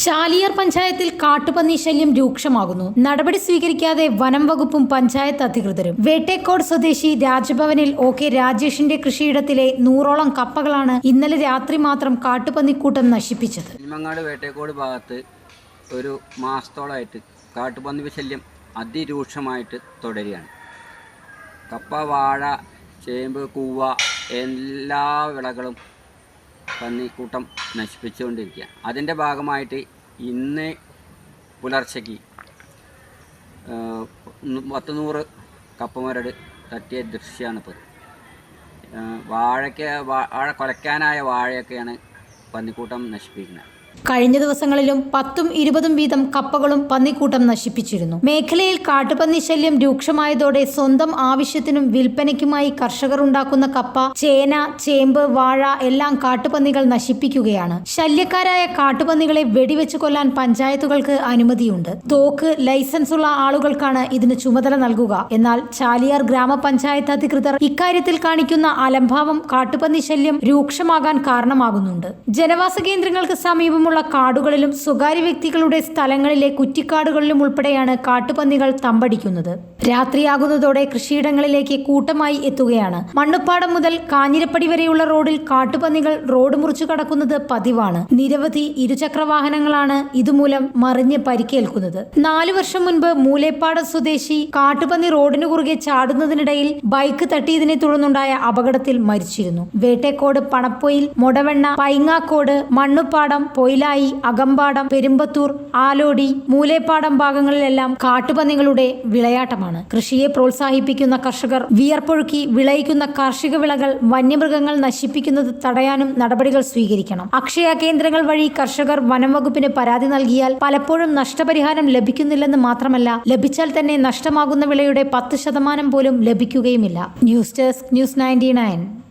ചാലിയാർ പഞ്ചായത്തിൽ കാട്ടുപന്നി ശല്യം രൂക്ഷമാകുന്നു. നടപടി സ്വീകരിക്കാതെ വനം വകുപ്പും പഞ്ചായത്ത് അധികൃതരും. വേട്ടേക്കോട് സ്വദേശി രാജ്ഭവനിൽ OK രാജേഷിന്റെ കൃഷിയിടത്തിലെ 100ഓളം കപ്പകളാണ് ഇന്നലെ രാത്രി മാത്രം കാട്ടുപന്നിക്കൂട്ടം നശിപ്പിച്ചത്. നെന്മങ്ങാട് വേട്ടേക്കോട് ഭാഗത്ത് ഒരു മാസത്തോളമായിട്ട് കാട്ടുപന്നി ശല്യം അതിരൂക്ഷമായിട്ട് തുടരുകയാണ്. കപ്പ, വാഴ, ചേമ്പ്, കൂവ എല്ലാ വിളകളും പന്നിക്കൂട്ടം നശിപ്പിച്ചുകൊണ്ടിരിക്കുക. അതിൻ്റെ ഭാഗമായിട്ട് ഇന്ന് പുലർച്ചയ്ക്ക് 100 കപ്പമരട് തട്ടിയ ദൃശ്യമാണിപ്പോൾ. വാഴ കൊലയ്ക്കാനായ വാഴയൊക്കെയാണ് പന്നിക്കൂട്ടം നശിപ്പിക്കുന്നത്. കഴിഞ്ഞ ദിവസങ്ങളിലും 10ഉം 20ഉം വീതം കപ്പകളും പന്നിക്കൂട്ടം നശിപ്പിച്ചിരുന്നു. മേഖലയിൽ കാട്ടുപന്നി ശല്യം രൂക്ഷമായതോടെ സ്വന്തം ആവശ്യത്തിനും വിൽപ്പനയ്ക്കുമായി കർഷകർ ഉണ്ടാക്കുന്ന കപ്പ, ചേന, ചേമ്പ്, വാഴ എല്ലാം കാട്ടുപന്നികൾ നശിപ്പിക്കുകയാണ്. ശല്യക്കാരായ കാട്ടുപന്നികളെ വെടിവെച്ച് കൊല്ലാൻ പഞ്ചായത്തുകൾക്ക് അനുമതിയുണ്ട്. തോക്ക് ലൈസൻസ് ഉള്ള ആളുകൾക്കാണ് ഇതിന് ചുമതല നൽകുക. എന്നാൽ ചാലിയാർ ഗ്രാമപഞ്ചായത്ത് അധികൃതർ ഇക്കാര്യത്തിൽ കാണിക്കുന്ന അലംഭാവം കാട്ടുപന്നി ശല്യം രൂക്ഷമാകാൻ കാരണമാകുന്നുണ്ട്. ജനവാസ കേന്ദ്രങ്ങൾക്ക് സമീപം കാടുകളിലും സ്വകാര്യ വ്യക്തികളുടെ സ്ഥലങ്ങളിലെ കുറ്റിക്കാടുകളിലും ഉൾപ്പെടെയാണ് കാട്ടുപന്നികൾ തമ്പടിക്കുന്നത്. രാത്രിയാകുന്നതോടെ കൃഷിയിടങ്ങളിലേക്ക് കൂട്ടമായി എത്തുകയാണ്. മണ്ണുപ്പാടം മുതൽ കാഞ്ഞിരപ്പടി വരെയുള്ള റോഡിൽ കാട്ടുപന്നികൾ റോഡ് മുറിച്ചു കടക്കുന്നത് പതിവാണ്. നിരവധി ഇരുചക്രവാഹനങ്ങളാണ് ഇതുമൂലം മറിഞ്ഞ് പരിക്കേൽക്കുന്നത്. 4 വർഷം മുൻപ് മൂലേപ്പാടം സ്വദേശി കാട്ടുപന്നി റോഡിനു കുറുകെ ചാടുന്നതിനിടയിൽ ബൈക്ക് തട്ടിയതിനെ തുടർന്നുണ്ടായ അപകടത്തിൽ മരിച്ചിരുന്നു. വേട്ടേക്കോട്, പണപ്പൊയിൽ, മൊടവെണ്ണ, പൈങ്ങാക്കോട്, മണ്ണുപ്പാടം, പൊയിലായി, അകമ്പാടം, പെരുമ്പത്തൂർ, ആലോടി, മൂലേപ്പാടം ഭാഗങ്ങളിലെല്ലാം കാട്ടുപന്നികളുടെ വിളയാട്ടമാണ്. കൃഷിയെ പ്രോത്സാഹിപ്പിക്കുന്ന കർഷകർ വിയർപ്പൊഴുക്കി വിളയിക്കുന്ന കാർഷിക വിളകൾ വന്യമൃഗങ്ങൾ നശിപ്പിക്കുന്നത് തടയാനും നടപടികൾ സ്വീകരിക്കണം. അക്ഷയ കേന്ദ്രങ്ങൾ വഴി കർഷകർ വനം വകുപ്പിന് പരാതി നൽകിയാൽ പലപ്പോഴും നഷ്ടപരിഹാരം ലഭിക്കുന്നില്ലെന്ന് മാത്രമല്ല, ലഭിച്ചാൽ തന്നെ നഷ്ടമാകുന്ന വിളയുടെ 10% പോലും ലഭിക്കുകയുമില്ല. News desk, News 99.